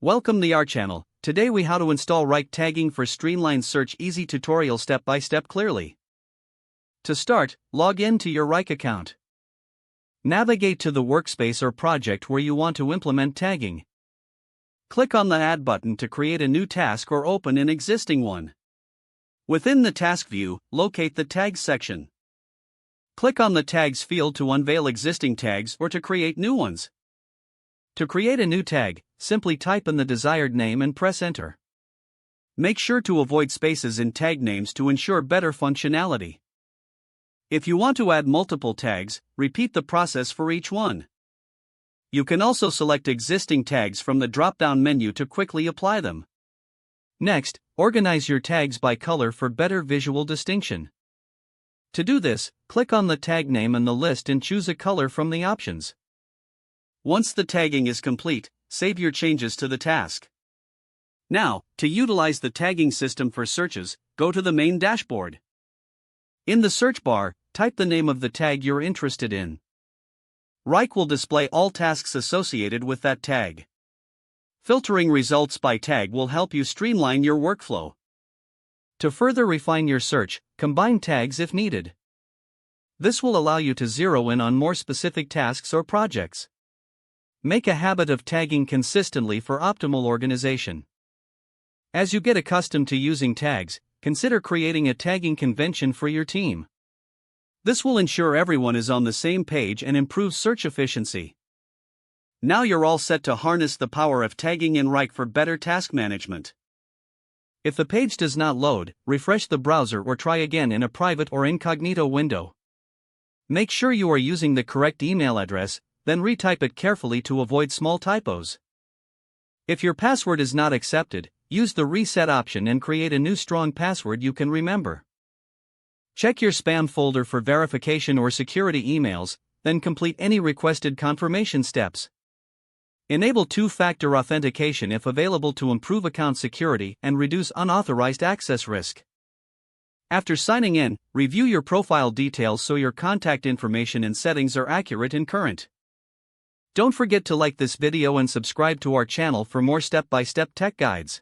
Welcome to our channel. Today we how to install Wrike tagging for streamlined search. Easy tutorial step by step clearly. To start, log in to your Wrike account. Navigate to the workspace or project where you want to implement tagging. Click on the Add button to create a new task or open an existing one. Within the task view, locate the Tags section. Click on the Tags field to unveil existing tags or to create new ones. To create a new tag, simply type in the desired name and press Enter. Make sure to avoid spaces in tag names to ensure better functionality. If you want to add multiple tags, repeat the process for each one. You can also select existing tags from the drop-down menu to quickly apply them. Next, organize your tags by color for better visual distinction. To do this, click on the tag name in the list and choose a color from the options. Once the tagging is complete, save your changes to the task. Now, to utilize the tagging system for searches, go to the main dashboard. In the search bar, type the name of the tag you're interested in. Wrike will display all tasks associated with that tag. Filtering results by tag will help you streamline your workflow. To further refine your search, combine tags if needed. This will allow you to zero in on more specific tasks or projects. Make a habit of tagging consistently for optimal organization. As you get accustomed to using tags, consider creating a tagging convention for your team. This will ensure everyone is on the same page and improve search efficiency. Now you're all set to harness the power of tagging in Wrike for better task management. If the page does not load, refresh the browser or try again in a private or incognito window. Make sure you are using the correct email address, then retype it carefully to avoid small typos. If your password is not accepted, use the reset option and create a new strong password you can remember. Check your spam folder for verification or security emails, then complete any requested confirmation steps. Enable two-factor authentication if available to improve account security and reduce unauthorized access risk. After signing in, review your profile details so your contact information and settings are accurate and current. Don't forget to like this video and subscribe to our channel for more step-by-step tech guides.